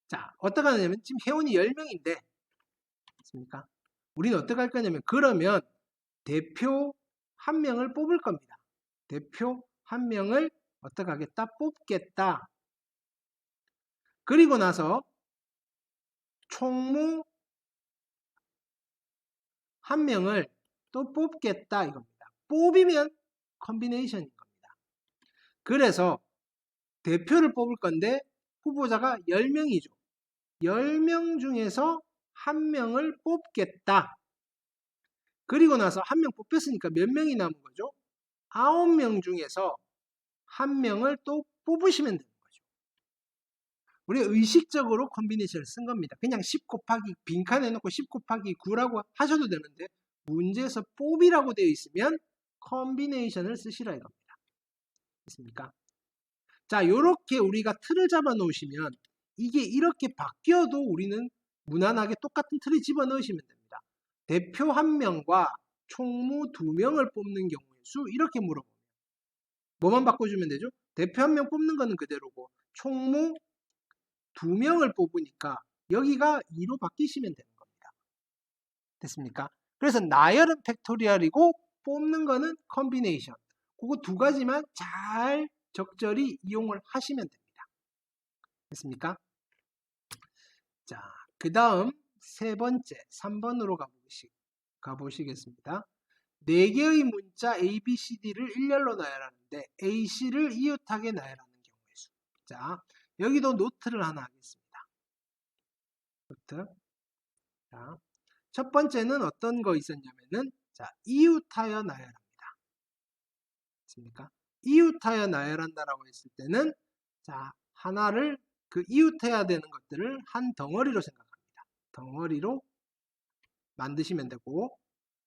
자, 어떻게 하냐면 지금 회원이 10명인데 됐습니까? 우리는 어떻게 할 거냐면 그러면 대표 1명을 뽑을 겁니다. 대표 1명을 어떻게 하겠다? 뽑겠다. 그리고 나서 총무 1명을 또 뽑겠다 이겁니다. 뽑이면 컨비네이션인 겁니다. 그래서 대표를 뽑을 건데 후보자가 10명이죠. 10명 중에서 1명을 뽑겠다. 그리고 나서 1명 뽑혔으니까 몇 명이 남은 거죠? 9명 중에서 1명을 또 뽑으시면 되는 거죠. 우리가 의식적으로 컨비네이션을 쓴 겁니다. 그냥 10 곱하기 빈칸 해놓고 10 곱하기 9라고 하셔도 되는데 문제에서 뽑이라고 되어 있으면 컨비네이션을 쓰시라 이겁니다. 됐습니까? 자, 요렇게 우리가 틀을 잡아 놓으시면 이게 이렇게 바뀌어도 우리는 무난하게 똑같은 틀에 집어 넣으시면 됩니다. 대표 1명과 총무 2명을 뽑는 경우의 수 이렇게 물어보면 뭐만 바꿔주면 되죠? 대표 1명 뽑는 거는 그대로고 총무 2명을 뽑으니까 여기가 2로 바뀌시면 되는 겁니다. 됐습니까? 그래서 나열은 팩토리얼이고 뽑는 거는 컨비네이션. 그거 두 가지만 잘 적절히 이용을 하시면 됩니다. 됐습니까? 자, 그 다음 세 번째 3번으로 가보시겠습니다. 4개의 문자 A, B, C, D를 일렬로 나열하는데 A, C를 이웃하게 나열하는 경우의 수. 자, 여기도 노트를 하나 하겠습니다. 노트. 자, 첫 번째는 어떤 거 있었냐면은 자, 이웃하여 나열합니다. 됐습니까? 이웃하여 나열한다라고 했을 때는 자, 하나를 그 이웃해야 되는 것들을 한 덩어리로 생각합니다. 덩어리로 만드시면 되고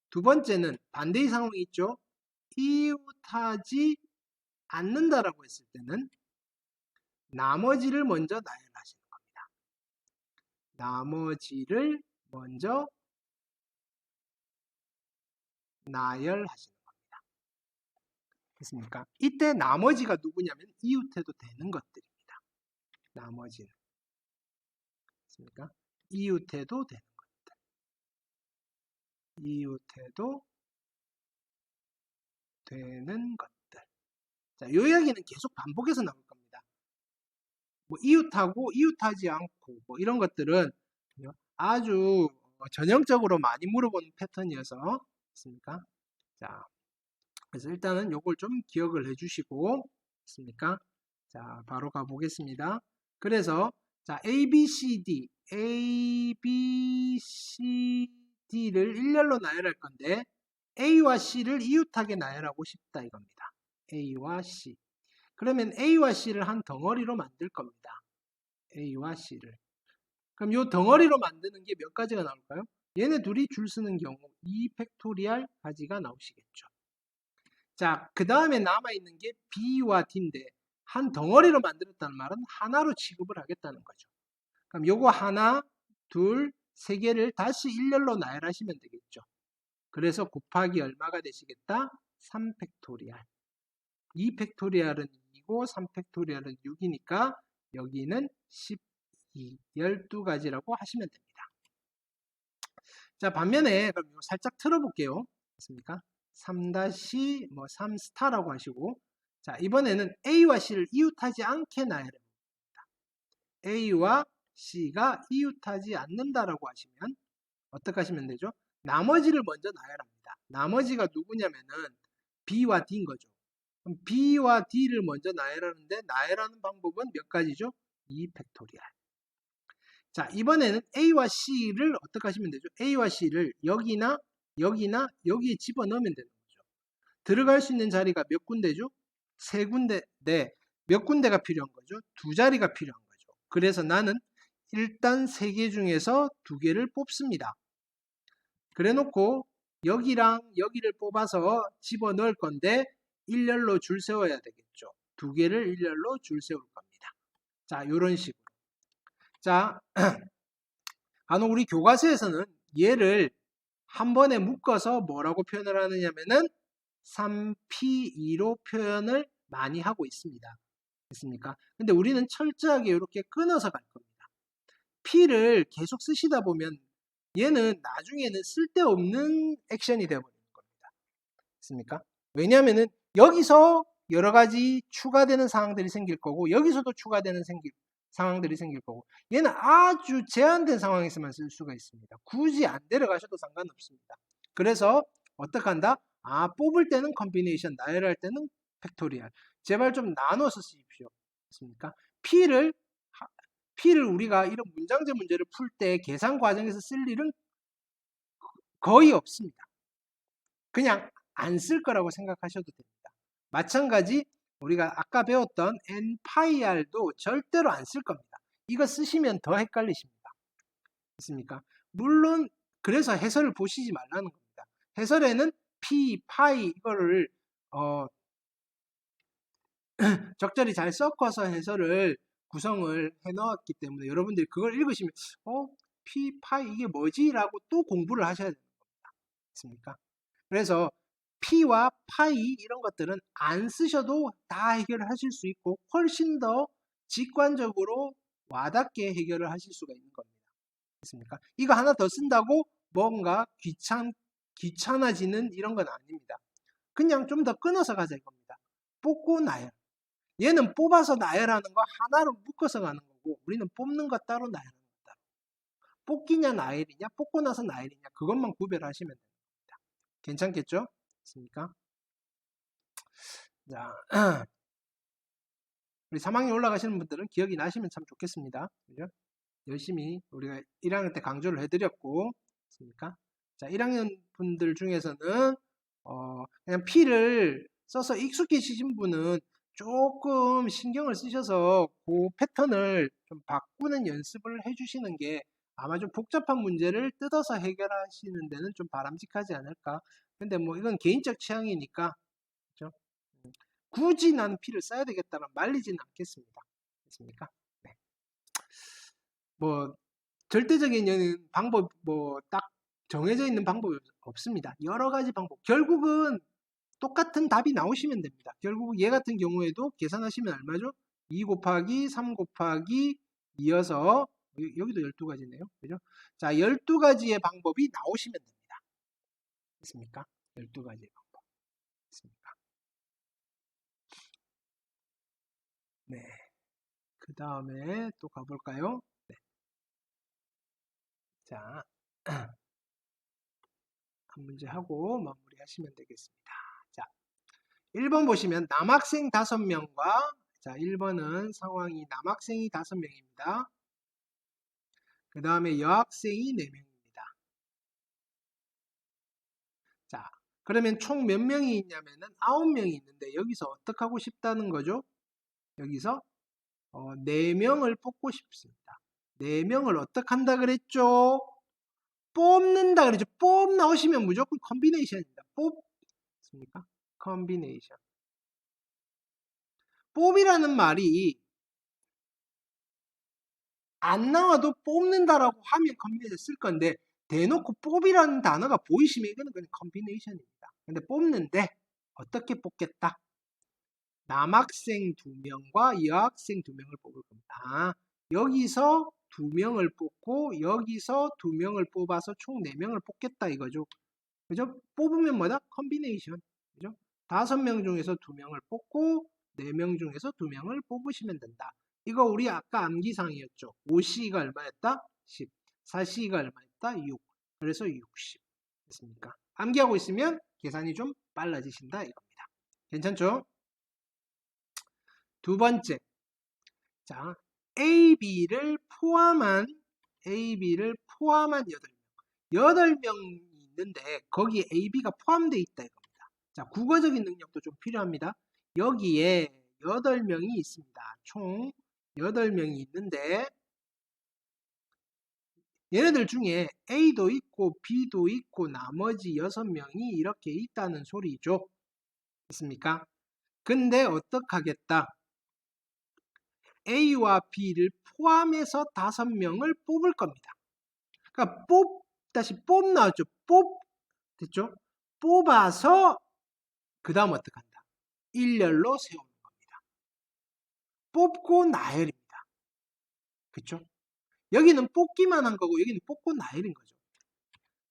두 번째는 반대의 상황이 있죠. 이웃하지 않는다라고 했을 때는 나머지를 먼저 나열하시는 겁니다. 나머지를 먼저 나열하시는 겁니다. 됐습니까? 이때 나머지가 누구냐면 이웃해도 되는 것들입니다. 나머지는. 됐습니까? 이웃해도 되는 것들. 이웃해도 되는 것들. 자, 요 이야기는 계속 반복해서 나올 겁니다. 뭐 이웃하고 이웃하지 않고 뭐 이런 것들은 아주 전형적으로 많이 물어보는 패턴이어서 있습니까? 자, 그래서 일단은 요걸 좀 기억을 해주시고 있습니까? 자, 바로 가보겠습니다. 그래서 자, A, B, C, D, A, B, C, D를 일렬로 나열할 건데 A와 C를 이웃하게 나열하고 싶다 이겁니다. A와 C. 그러면 A와 C를 한 덩어리로 만들 겁니다. A와 C를. 그럼 이 덩어리로 만드는 게 몇 가지가 나올까요? 얘네 둘이 줄 쓰는 경우 2팩토리얼 가지가 나오시겠죠. 자, 그 다음에 남아있는 게 B와 D인데 한 덩어리로 만들었다는 말은 하나로 취급을 하겠다는 거죠. 그럼 요거 하나, 둘, 세 개를 다시 일렬로 나열하시면 되겠죠. 그래서 곱하기 얼마가 되시겠다? 3팩토리얼. 2팩토리얼은 2이고 3팩토리얼은 6이니까 여기는 12, 12가지라고 하시면 됩니다. 자, 반면에 그럼 이거 살짝 틀어볼게요. 됐습니까? 3- 3스타라고 하시고, 자, 이번에는 A와 C를 이웃하지 않게 나열해 봅니다. A와 C가 이웃하지 않는다라고 하시면 어떻게 하시면 되죠? 나머지를 먼저 나열합니다. 나머지가 누구냐면은 B와 D인 거죠. 그럼 B와 D를 먼저 나열하는데 나열하는 방법은 몇 가지죠? 2팩토리얼. 자, 이번에는 A와 C를 어떻게 하시면 되죠? A와 C를 여기나 여기나 여기에 집어넣으면 되는 거죠. 들어갈 수 있는 자리가 몇 군데죠? 세 군데. 네. 몇 군데가 필요한 거죠? 두 자리가 필요한 거죠. 그래서 나는 일단 세 개 중에서 두 개를 뽑습니다. 그래 놓고 여기랑 여기를 뽑아서 집어넣을 건데 일렬로 줄 세워야 되겠죠. 두 개를 일렬로 줄 세울 겁니다. 자, 이런 식으로. 자, 간혹 우리 교과서에서는 얘를 한 번에 묶어서 뭐라고 표현을 하느냐면은 3P2로 표현을 많이 하고 있습니다. 됐습니까? 근데 우리는 철저하게 이렇게 끊어서 갈 겁니다. P를 계속 쓰시다 보면 얘는 나중에는 쓸데없는 액션이 되어버리는 겁니다. 됐습니까? 왜냐하면은 여기서 여러 가지 추가되는 상황들이 생길 거고 여기서도 추가되는 상황들이 생길 거고 얘는 아주 제한된 상황에서만 쓸 수가 있습니다. 굳이 안 데려가셔도 상관없습니다. 그래서 어떻게 한다? 뽑을 때는 컴비네이션, 나열할 때는 팩토리얼. 제발 좀 나눠서 쓰십시오. 됐습니까? P를 우리가 이런 문장제 문제를 풀 때 계산 과정에서 쓸 일은 거의 없습니다. 그냥 안 쓸 거라고 생각하셔도 됩니다. 마찬가지 우리가 아까 배웠던 n파이r도 절대로 안 쓸 겁니다. 이거 쓰시면 더 헷갈리십니다. 됐습니까? 물론 그래서 해설을 보시지 말라는 겁니다. 해설에는 p, 파이 이거를 적절히 잘 섞어서 해설을 구성을 해 넣었기 때문에 여러분들이 그걸 읽으시면 p, 파이 이게 뭐지? 라고 또 공부를 하셔야 되는 겁니다. 됐습니까? 그래서 P와 파이 이런 것들은 안 쓰셔도 다 해결을 하실 수 있고 훨씬 더 직관적으로 와닿게 해결을 하실 수가 있는 겁니다. 됐습니까? 이거 하나 더 쓴다고 뭔가 귀찮아지는 이런 건 아닙니다. 그냥 좀 더 끊어서 가자 이겁니다. 뽑고 나열. 얘는 뽑아서 나열하는 거 하나로 묶어서 가는 거고 우리는 뽑는 거 따로 나열하는 거 따로. 뽑기냐 나열이냐 뽑고 나서 나열이냐 그것만 구별하시면 됩니다. 괜찮겠죠? 됐습니까? 자, 우리 3학년 올라가시는 분들은 기억이 나시면 참 좋겠습니다. 그죠? 열심히 우리가 1학년 때 강조를 해드렸고, 됐습니까? 자, 1학년 분들 중에서는, 그냥 P를 써서 익숙해지신 분은 조금 신경을 쓰셔서 그 패턴을 좀 바꾸는 연습을 해주시는 게 아마 좀 복잡한 문제를 뜯어서 해결하시는 데는 좀 바람직하지 않을까. 근데 뭐 이건 개인적 취향이니까, 그죠? 굳이 나는 P를 써야 되겠다는 말리지는 않겠습니다. 됐습니까? 네. 뭐 절대적인 방법 뭐 딱 정해져 있는 방법이 없습니다. 여러 가지 방법. 결국은 똑같은 답이 나오시면 됩니다. 결국 얘 같은 경우에도 계산하시면 얼마죠? 2 곱하기 3 곱하기 2여서 여기도 12가지네요. 그죠? 자, 12가지의 방법이 나오시면 됩니다. 됐습니까? 12가지의 방법. 됐습니까? 네. 그 다음에 또 가볼까요? 네. 자, 한 문제 하고 마무리하시면 되겠습니다. 자, 1번 보시면 남학생 5명과 자, 1번은 상황이 남학생이 5명입니다. 그 다음에 여학생이 4명입니다. 자, 그러면 총 몇 명이 있냐면은 9명이 있는데 여기서 어떻게 하고 싶다는 거죠? 여기서 4명을 뽑고 싶습니다. 4명을 어떻게 한다 그랬죠? 뽑는다 그랬죠. 뽑 나오시면 무조건 컨비네이션입니다. 뽑습니까? 컨비네이션. 뽑이라는 말이 안 나와도 뽑는다라고 하면 컨비네이션 쓸 건데 대놓고 뽑이라는 단어가 보이시면 이거는 그냥 컨비네이션입니다. 근데 뽑는데 어떻게 뽑겠다? 남학생 2명과 여학생 2명을 뽑을 겁니다. 여기서 2명을 뽑고 여기서 2명을 뽑아서 총 4명을 뽑겠다 이거죠. 그죠? 뽑으면 뭐다? 컨비네이션. 그죠? 5명 중에서 2명을 뽑고 4명 중에서 2명을 뽑으시면 된다. 이거 우리 아까 암기상이었죠. 5C가 얼마였다? 10. 4C가 얼마였다? 6. 그래서 60. 됐습니까? 암기하고 있으면 계산이 좀 빨라지신다 이겁니다. 괜찮죠? 두 번째. 자, AB를 포함한 8명. 8명이 있는데 거기에 AB가 포함되어 있다 이겁니다. 자, 국어적인 능력도 좀 필요합니다. 여기에 8명이 있습니다. 총 8명이 있는데 얘네들 중에 A도 있고 B도 있고 나머지 6명이 이렇게 있다는 소리죠. 있습니까? 근데 어떡하겠다? A와 B를 포함해서 5명을 뽑을 겁니다. 그러니까 다시 뽑 나왔죠. 됐죠? 뽑아서 그 다음 어떡한다? 일렬로 세우는 겁니다. 뽑고 나열입니다. 그쵸? 여기는 뽑기만 한 거고 여기는 뽑고 나열인 거죠.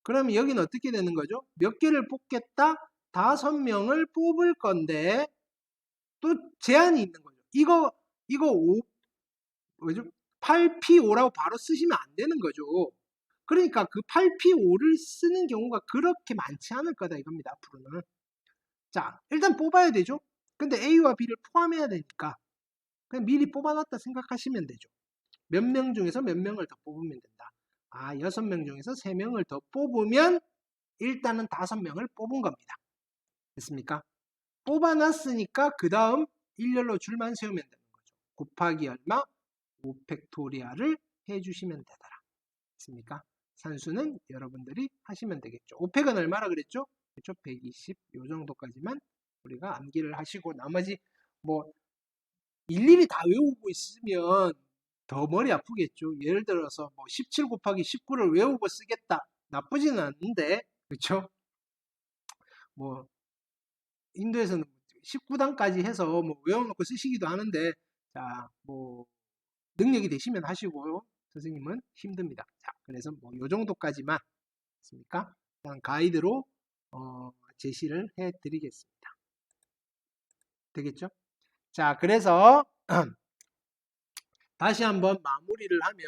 그러면 여기는 어떻게 되는 거죠? 몇 개를 뽑겠다? 5명을 뽑을 건데 또 제한이 있는 거죠. 이거 8P5라고 바로 쓰시면 안 되는 거죠. 그러니까 그 8P5를 쓰는 경우가 그렇게 많지 않을 거다 이겁니다. 앞으로는. 자, 일단 뽑아야 되죠. 근데 A와 B를 포함해야 되니까 그냥 미리 뽑아놨다 생각하시면 되죠. 몇 명 중에서 몇 명을 더 뽑으면 된다. 6명 중에서 3명을 더 뽑으면 일단은 5명을 뽑은 겁니다. 됐습니까? 뽑아놨으니까 그 다음 일렬로 줄만 세우면 되는 거죠. 곱하기 얼마? 5팩토리얼을 해주시면 되더라. 됐습니까? 산수는 여러분들이 하시면 되겠죠. 5팩은 얼마나 그랬죠? 그렇죠? 120, 요 정도까지만 우리가 암기를 하시고 나머지 뭐 일일이 다 외우고 있으면 더 머리 아프겠죠. 예를 들어서 뭐 17 곱하기 19를 외우고 쓰겠다. 나쁘지는 않은데, 그렇죠? 뭐 인도에서는 19단까지 해서 뭐 외워놓고 쓰시기도 하는데, 자, 뭐 능력이 되시면 하시고 선생님은 힘듭니다. 자, 그래서 뭐 요 정도까지만 있습니까? 그냥 가이드로 제시를 해드리겠습니다. 되겠죠? 자, 그래서 다시 한번 마무리를 하면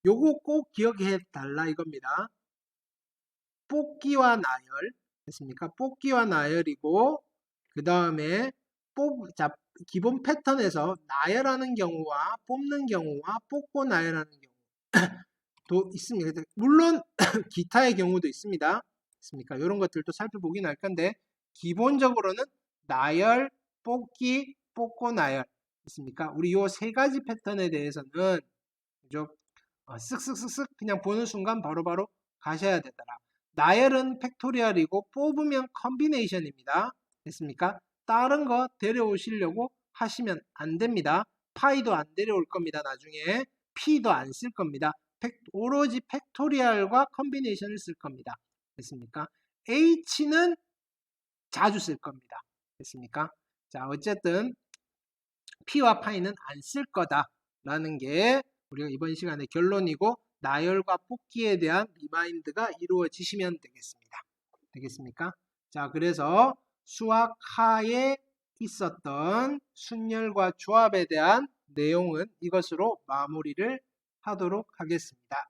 요거 꼭 기억해 달라 이겁니다. 뽑기와 나열 됐습니까? 뽑기와 나열이고 그 다음에 기본 패턴에서 나열하는 경우와 뽑는 경우와 뽑고 나열하는 경우도 있습니다. 물론 기타의 경우도 있습니다. 있습니까? 이런 것들도 살펴보긴 할 건데 기본적으로는 나열, 뽑기, 뽑고 나열 있습니까? 우리 요 세 가지 패턴에 대해서는 그죠? 쓱쓱쓱쓱 그냥 보는 순간 바로바로 가셔야 되더라. 나열은 팩토리얼이고 뽑으면 컨비네이션입니다. 됐습니까? 다른 거 데려오시려고 하시면 안 됩니다. 파이도 안 데려올 겁니다. 나중에 P도 안 쓸 겁니다. 오로지 팩토리얼과 컨비네이션을 쓸 겁니다. 됐습니까? H는 자주 쓸 겁니다. 됐습니까? 자, 어쨌든 P와 파이는 안 쓸 거다라는 게 우리가 이번 시간의 결론이고 나열과 뽑기에 대한 리마인드가 이루어지시면 되겠습니다. 되겠습니까? 자, 그래서 수학하에 있었던 순열과 조합에 대한 내용은 이것으로 마무리를 하도록 하겠습니다.